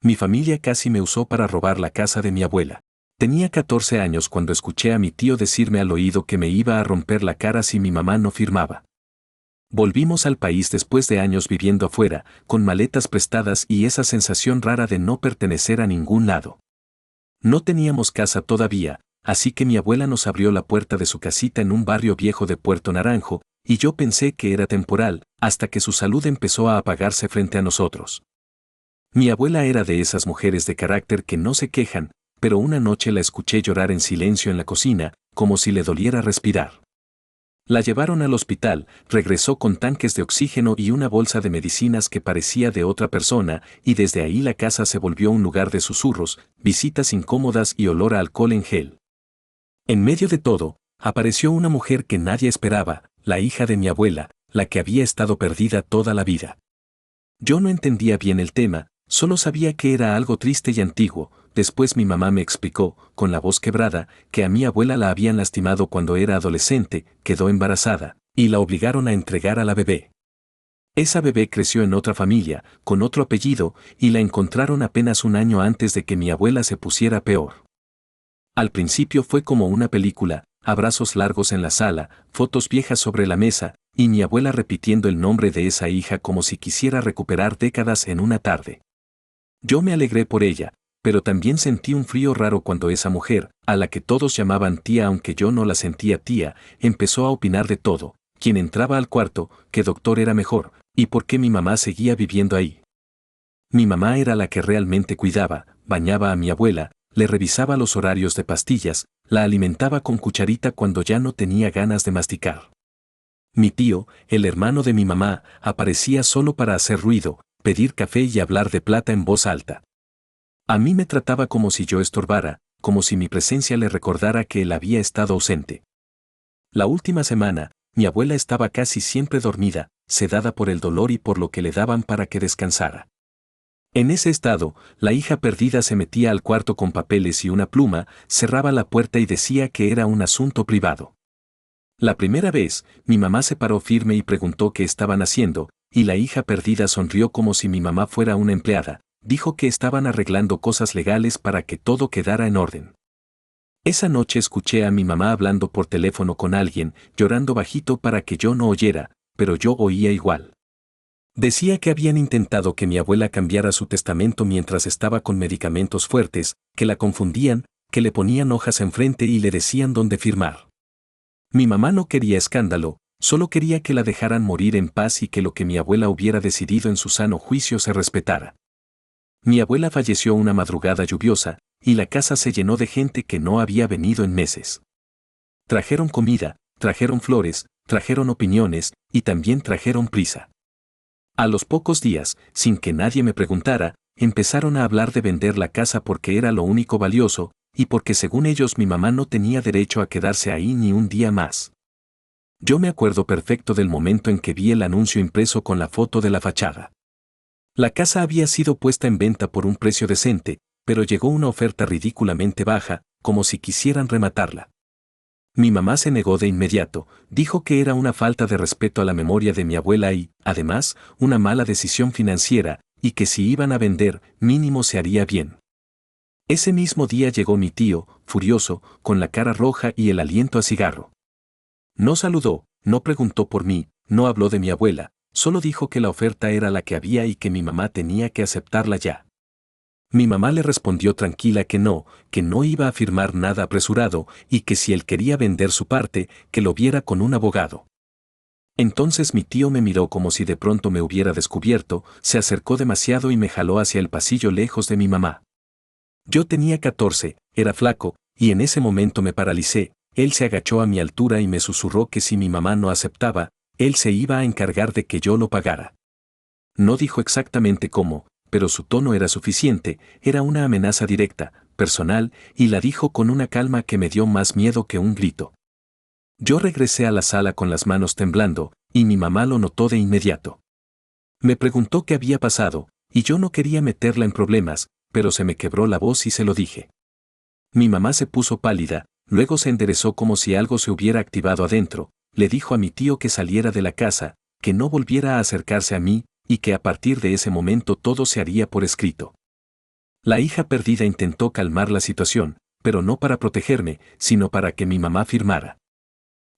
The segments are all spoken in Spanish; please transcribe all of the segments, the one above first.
Mi familia casi me usó para robar la casa de mi abuela. Tenía 14 años cuando escuché a mi tío decirme al oído que me iba a romper la cara si mi mamá no firmaba. Volvimos al país después de años viviendo afuera, con maletas prestadas y esa sensación rara de no pertenecer a ningún lado. No teníamos casa todavía, así que mi abuela nos abrió la puerta de su casita en un barrio viejo de Puerto Naranjo, y yo pensé que era temporal, hasta que su salud empezó a apagarse frente a nosotros. Mi abuela era de esas mujeres de carácter que no se quejan, pero una noche la escuché llorar en silencio en la cocina, como si le doliera respirar. La llevaron al hospital, regresó con tanques de oxígeno y una bolsa de medicinas que parecía de otra persona, y desde ahí la casa se volvió un lugar de susurros, visitas incómodas y olor a alcohol en gel. En medio de todo, apareció una mujer que nadie esperaba, la hija de mi abuela, la que había estado perdida toda la vida. Yo no entendía bien el tema, solo sabía que era algo triste y antiguo. Después mi mamá me explicó, con la voz quebrada, que a mi abuela la habían lastimado cuando era adolescente, quedó embarazada, y la obligaron a entregar a la bebé. Esa bebé creció en otra familia, con otro apellido, y la encontraron apenas un año antes de que mi abuela se pusiera peor. Al principio fue como una película, abrazos largos en la sala, fotos viejas sobre la mesa, y mi abuela repitiendo el nombre de esa hija como si quisiera recuperar décadas en una tarde. Yo me alegré por ella, pero también sentí un frío raro cuando esa mujer, a la que todos llamaban tía aunque yo no la sentía tía, empezó a opinar de todo, quién entraba al cuarto, qué doctor era mejor, y por qué mi mamá seguía viviendo ahí. Mi mamá era la que realmente cuidaba, bañaba a mi abuela, le revisaba los horarios de pastillas, la alimentaba con cucharita cuando ya no tenía ganas de masticar. Mi tío, el hermano de mi mamá, aparecía solo para hacer ruido, pedir café y hablar de plata en voz alta. A mí me trataba como si yo estorbara, como si mi presencia le recordara que él había estado ausente. La última semana, mi abuela estaba casi siempre dormida, sedada por el dolor y por lo que le daban para que descansara. En ese estado, la hija perdida se metía al cuarto con papeles y una pluma, cerraba la puerta y decía que era un asunto privado. La primera vez, mi mamá se paró firme y preguntó qué estaban haciendo, y la hija perdida sonrió como si mi mamá fuera una empleada, dijo que estaban arreglando cosas legales para que todo quedara en orden. Esa noche escuché a mi mamá hablando por teléfono con alguien, llorando bajito para que yo no oyera, pero yo oía igual. Decía que habían intentado que mi abuela cambiara su testamento mientras estaba con medicamentos fuertes, que la confundían, que le ponían hojas enfrente y le decían dónde firmar. Mi mamá no quería escándalo, solo quería que la dejaran morir en paz y que lo que mi abuela hubiera decidido en su sano juicio se respetara. Mi abuela falleció una madrugada lluviosa, y la casa se llenó de gente que no había venido en meses. Trajeron comida, trajeron flores, trajeron opiniones, y también trajeron prisa. A los pocos días, sin que nadie me preguntara, empezaron a hablar de vender la casa porque era lo único valioso, y porque según ellos mi mamá no tenía derecho a quedarse ahí ni un día más. Yo me acuerdo perfecto del momento en que vi el anuncio impreso con la foto de la fachada. La casa había sido puesta en venta por un precio decente, pero llegó una oferta ridículamente baja, como si quisieran rematarla. Mi mamá se negó de inmediato, dijo que era una falta de respeto a la memoria de mi abuela y, además, una mala decisión financiera, y que si iban a vender, mínimo se haría bien. Ese mismo día llegó mi tío, furioso, con la cara roja y el aliento a cigarro. No saludó, no preguntó por mí, no habló de mi abuela, solo dijo que la oferta era la que había y que mi mamá tenía que aceptarla ya. Mi mamá le respondió tranquila que no iba a firmar nada apresurado y que si él quería vender su parte, que lo viera con un abogado. Entonces mi tío me miró como si de pronto me hubiera descubierto, se acercó demasiado y me jaló hacia el pasillo lejos de mi mamá. Yo tenía 14, era flaco, y en ese momento me paralicé. Él se agachó a mi altura y me susurró que si mi mamá no aceptaba, él se iba a encargar de que yo lo pagara. No dijo exactamente cómo, pero su tono era suficiente, era una amenaza directa, personal, y la dijo con una calma que me dio más miedo que un grito. Yo regresé a la sala con las manos temblando, y mi mamá lo notó de inmediato. Me preguntó qué había pasado, y yo no quería meterla en problemas, pero se me quebró la voz y se lo dije. Mi mamá se puso pálida, luego se enderezó como si algo se hubiera activado adentro, le dijo a mi tío que saliera de la casa, que no volviera a acercarse a mí, y que a partir de ese momento todo se haría por escrito. La hija perdida intentó calmar la situación, pero no para protegerme, sino para que mi mamá firmara.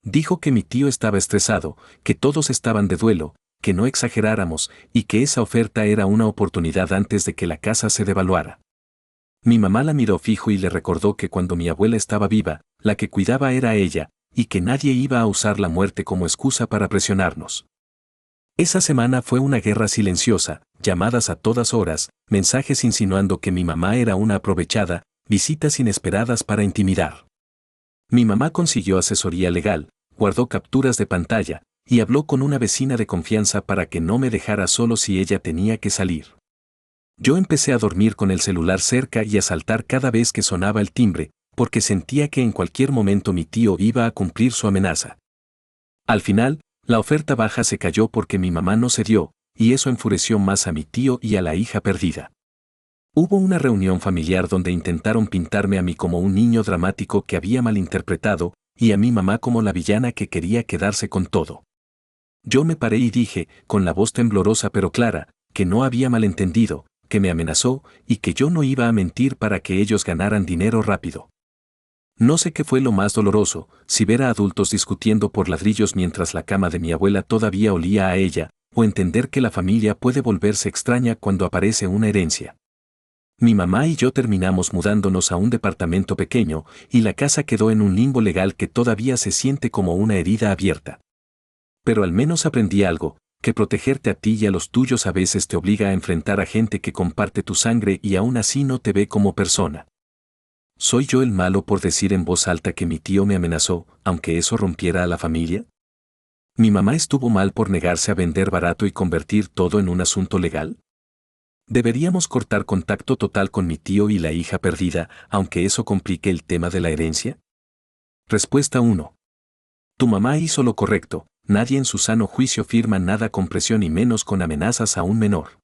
Dijo que mi tío estaba estresado, que todos estaban de duelo, que no exageráramos y que esa oferta era una oportunidad antes de que la casa se devaluara. Mi mamá la miró fijo y le recordó que cuando mi abuela estaba viva, la que cuidaba era ella, y que nadie iba a usar la muerte como excusa para presionarnos. Esa semana fue una guerra silenciosa, llamadas a todas horas, mensajes insinuando que mi mamá era una aprovechada, visitas inesperadas para intimidar. Mi mamá consiguió asesoría legal, guardó capturas de pantalla, y habló con una vecina de confianza para que no me dejara solo si ella tenía que salir. Yo empecé a dormir con el celular cerca y a saltar cada vez que sonaba el timbre, porque sentía que en cualquier momento mi tío iba a cumplir su amenaza. Al final, la oferta baja se cayó porque mi mamá no cedió, y eso enfureció más a mi tío y a la hija perdida. Hubo una reunión familiar donde intentaron pintarme a mí como un niño dramático que había malinterpretado, y a mi mamá como la villana que quería quedarse con todo. Yo me paré y dije, con la voz temblorosa pero clara, que no había malentendido, que me amenazó y que yo no iba a mentir para que ellos ganaran dinero rápido. No sé qué fue lo más doloroso, si ver a adultos discutiendo por ladrillos mientras la cama de mi abuela todavía olía a ella, o entender que la familia puede volverse extraña cuando aparece una herencia. Mi mamá y yo terminamos mudándonos a un departamento pequeño, y la casa quedó en un limbo legal que todavía se siente como una herida abierta. Pero al menos aprendí algo, que protegerte a ti y a los tuyos a veces te obliga a enfrentar a gente que comparte tu sangre y aún así no te ve como persona. ¿Soy yo el malo por decir en voz alta que mi tío me amenazó, aunque eso rompiera a la familia? ¿Mi mamá estuvo mal por negarse a vender barato y convertir todo en un asunto legal? ¿Deberíamos cortar contacto total con mi tío y la hija perdida, aunque eso complique el tema de la herencia? Respuesta 1. Tu mamá hizo lo correcto, nadie en su sano juicio firma nada con presión y menos con amenazas a un menor.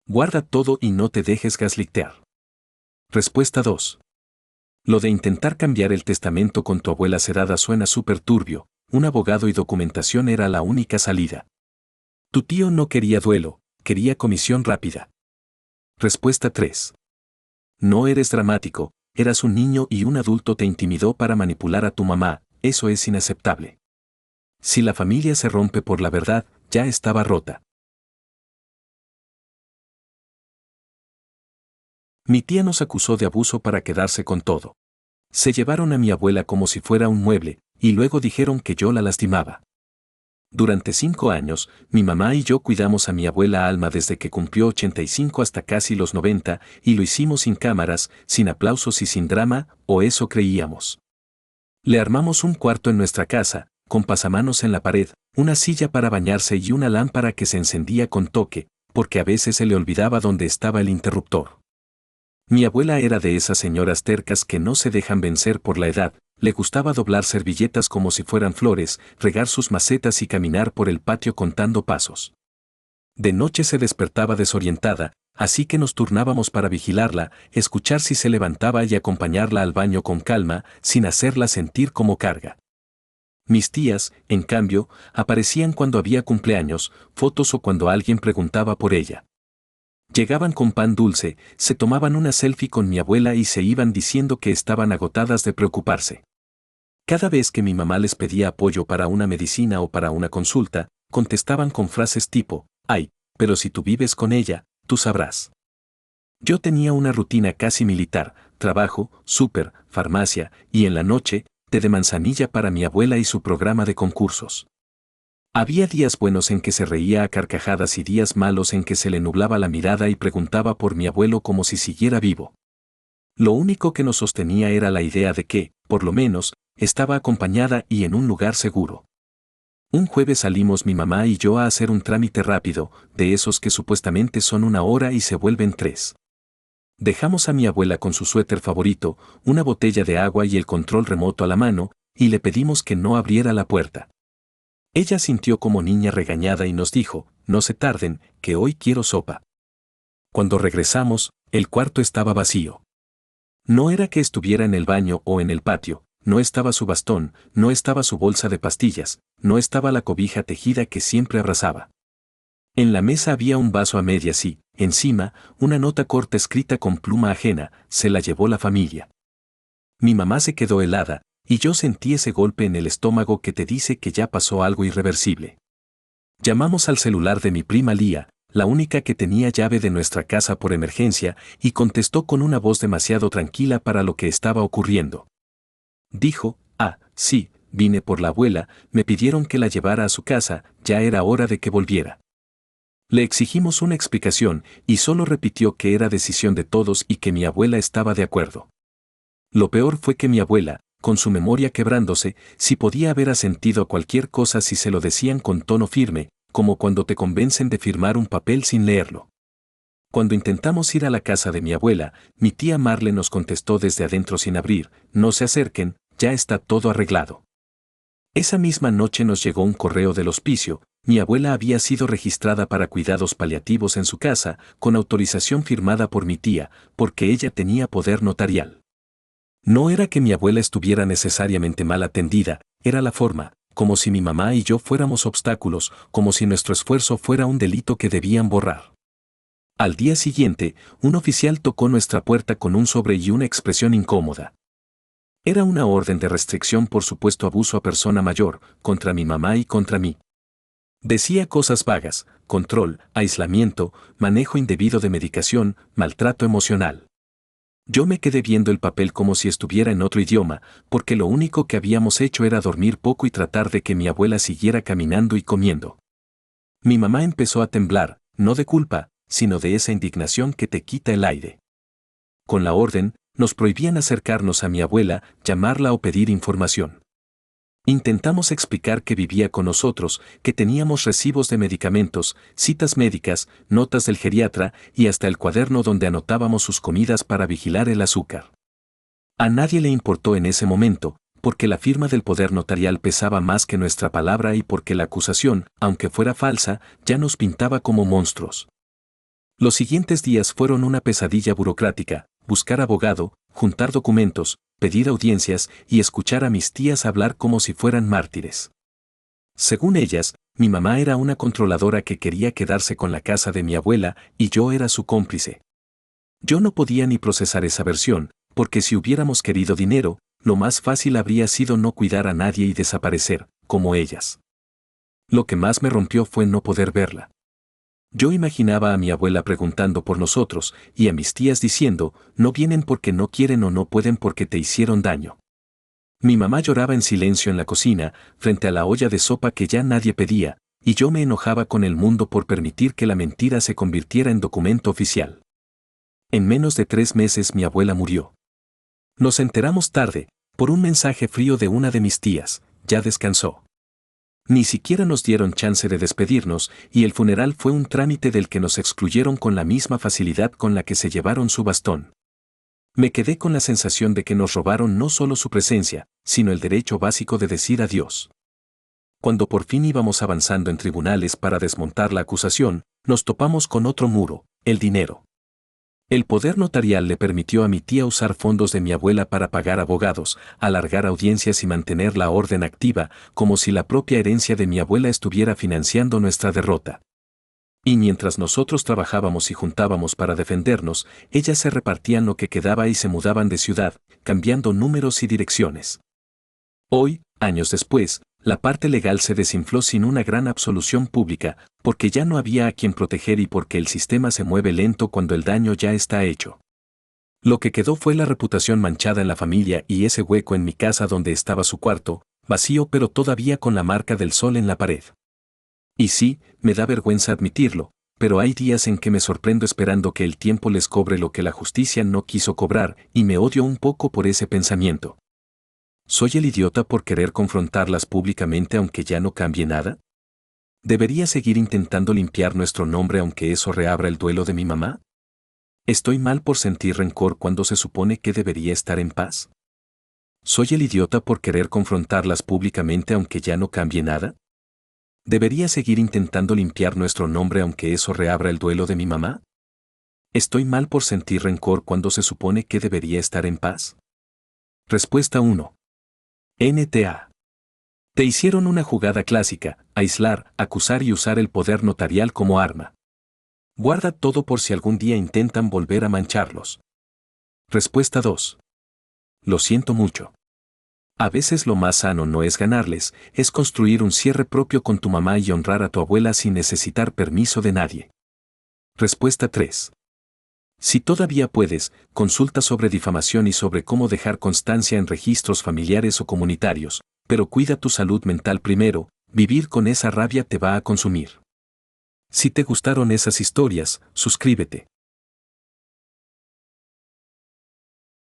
Guarda todo y no te dejes gaslightear. Respuesta 2. Lo de intentar cambiar el testamento con tu abuela sedada suena súper turbio, un abogado y documentación era la única salida. Tu tío no quería duelo, quería comisión rápida. Respuesta 3. No eres dramático, eras un niño y un adulto te intimidó para manipular a tu mamá, eso es inaceptable. Si la familia se rompe por la verdad, ya estaba rota. Mi tía nos acusó de abuso para quedarse con todo. Se llevaron a mi abuela como si fuera un mueble, y luego dijeron que yo la lastimaba. Durante 5 años, mi mamá y yo cuidamos a mi abuela Alma desde que cumplió 85 hasta casi los 90, y lo hicimos sin cámaras, sin aplausos y sin drama, o eso creíamos. Le armamos un cuarto en nuestra casa, con pasamanos en la pared, una silla para bañarse y una lámpara que se encendía con toque, porque a veces se le olvidaba dónde estaba el interruptor. Mi abuela era de esas señoras tercas que no se dejan vencer por la edad, le gustaba doblar servilletas como si fueran flores, regar sus macetas y caminar por el patio contando pasos. De noche se despertaba desorientada, así que nos turnábamos para vigilarla, escuchar si se levantaba y acompañarla al baño con calma, sin hacerla sentir como carga. Mis tías, en cambio, aparecían cuando había cumpleaños, fotos o cuando alguien preguntaba por ella. Llegaban con pan dulce, se tomaban una selfie con mi abuela y se iban diciendo que estaban agotadas de preocuparse. Cada vez que mi mamá les pedía apoyo para una medicina o para una consulta, contestaban con frases tipo, ay, pero si tú vives con ella, tú sabrás. Yo tenía una rutina casi militar, trabajo, súper, farmacia, y en la noche, té de manzanilla para mi abuela y su programa de concursos. Había días buenos en que se reía a carcajadas y días malos en que se le nublaba la mirada y preguntaba por mi abuelo como si siguiera vivo. Lo único que nos sostenía era la idea de que, por lo menos, estaba acompañada y en un lugar seguro. Un jueves salimos mi mamá y yo a hacer un trámite rápido, de esos que supuestamente son 1 hora y se vuelven 3. Dejamos a mi abuela con su suéter favorito, una botella de agua y el control remoto a la mano, y le pedimos que no abriera la puerta. Ella sintió como niña regañada y nos dijo, no se tarden, que hoy quiero sopa. Cuando regresamos, el cuarto estaba vacío. No era que estuviera en el baño o en el patio, no estaba su bastón, no estaba su bolsa de pastillas, no estaba la cobija tejida que siempre abrazaba. En la mesa había un vaso a medias y, encima, una nota corta escrita con pluma ajena, se la llevó la familia. Mi mamá se quedó helada, y yo sentí ese golpe en el estómago que te dice que ya pasó algo irreversible. Llamamos al celular de mi prima Lía, la única que tenía llave de nuestra casa por emergencia, y contestó con una voz demasiado tranquila para lo que estaba ocurriendo. Dijo, sí, vine por la abuela, me pidieron que la llevara a su casa, ya era hora de que volviera. Le exigimos una explicación, y solo repitió que era decisión de todos y que mi abuela estaba de acuerdo. Lo peor fue que mi abuela, con su memoria quebrándose, sí podía haber asentido a cualquier cosa si se lo decían con tono firme, como cuando te convencen de firmar un papel sin leerlo. Cuando intentamos ir a la casa de mi abuela, mi tía Marle nos contestó desde adentro sin abrir, no se acerquen, ya está todo arreglado. Esa misma noche nos llegó un correo del hospicio, mi abuela había sido registrada para cuidados paliativos en su casa, con autorización firmada por mi tía, porque ella tenía poder notarial. No era que mi abuela estuviera necesariamente mal atendida, era la forma, como si mi mamá y yo fuéramos obstáculos, como si nuestro esfuerzo fuera un delito que debían borrar. Al día siguiente, un oficial tocó nuestra puerta con un sobre y una expresión incómoda. Era una orden de restricción por supuesto abuso a persona mayor, contra mi mamá y contra mí. Decía cosas vagas, control, aislamiento, manejo indebido de medicación, maltrato emocional. Yo me quedé viendo el papel como si estuviera en otro idioma, porque lo único que habíamos hecho era dormir poco y tratar de que mi abuela siguiera caminando y comiendo. Mi mamá empezó a temblar, no de culpa, sino de esa indignación que te quita el aire. Con la orden, nos prohibían acercarnos a mi abuela, llamarla o pedir información. Intentamos explicar que vivía con nosotros, que teníamos recibos de medicamentos, citas médicas, notas del geriatra y hasta el cuaderno donde anotábamos sus comidas para vigilar el azúcar. A nadie le importó en ese momento, porque la firma del poder notarial pesaba más que nuestra palabra y porque la acusación, aunque fuera falsa, ya nos pintaba como monstruos. Los siguientes días fueron una pesadilla burocrática, buscar abogado, juntar documentos, pedir audiencias y escuchar a mis tías hablar como si fueran mártires. Según ellas, mi mamá era una controladora que quería quedarse con la casa de mi abuela y yo era su cómplice. Yo no podía ni procesar esa versión, porque si hubiéramos querido dinero, lo más fácil habría sido no cuidar a nadie y desaparecer, como ellas. Lo que más me rompió fue no poder verla. Yo imaginaba a mi abuela preguntando por nosotros y a mis tías diciendo, no vienen porque no quieren o no pueden porque te hicieron daño. Mi mamá lloraba en silencio en la cocina, frente a la olla de sopa que ya nadie pedía, y yo me enojaba con el mundo por permitir que la mentira se convirtiera en documento oficial. En menos de 3 meses mi abuela murió. Nos enteramos tarde, por un mensaje frío de una de mis tías, ya descansó. Ni siquiera nos dieron chance de despedirnos, y el funeral fue un trámite del que nos excluyeron con la misma facilidad con la que se llevaron su bastón. Me quedé con la sensación de que nos robaron no solo su presencia, sino el derecho básico de decir adiós. Cuando por fin íbamos avanzando en tribunales para desmontar la acusación, nos topamos con otro muro, el dinero. El poder notarial le permitió a mi tía usar fondos de mi abuela para pagar abogados, alargar audiencias y mantener la orden activa, como si la propia herencia de mi abuela estuviera financiando nuestra derrota. Y mientras nosotros trabajábamos y juntábamos para defendernos, ellas se repartían lo que quedaba y se mudaban de ciudad, cambiando números y direcciones. Hoy, años después, la parte legal se desinfló sin una gran absolución pública, porque ya no había a quien proteger y porque el sistema se mueve lento cuando el daño ya está hecho. Lo que quedó fue la reputación manchada en la familia y ese hueco en mi casa donde estaba su cuarto, vacío pero todavía con la marca del sol en la pared. Y sí, me da vergüenza admitirlo, pero hay días en que me sorprendo esperando que el tiempo les cobre lo que la justicia no quiso cobrar, y me odio un poco por ese pensamiento. ¿Soy el idiota por querer confrontarlas públicamente aunque ya no cambie nada? ¿Debería seguir intentando limpiar nuestro nombre aunque eso reabra el duelo de mi mamá? ¿Estoy mal por sentir rencor cuando se supone que debería estar en paz? ¿Soy el idiota por querer confrontarlas públicamente aunque ya no cambie nada? ¿Debería seguir intentando limpiar nuestro nombre aunque eso reabra el duelo de mi mamá? ¿Estoy mal por sentir rencor cuando se supone que debería estar en paz? Respuesta 1. NTA. Te hicieron una jugada clásica, aislar, acusar y usar el poder notarial como arma. Guarda todo por si algún día intentan volver a mancharlos. Respuesta 2. Lo siento mucho. A veces lo más sano no es ganarles, es construir un cierre propio con tu mamá y honrar a tu abuela sin necesitar permiso de nadie. Respuesta 3. Si todavía puedes, consulta sobre difamación y sobre cómo dejar constancia en registros familiares o comunitarios, pero cuida tu salud mental primero, vivir con esa rabia te va a consumir. Si te gustaron esas historias, suscríbete.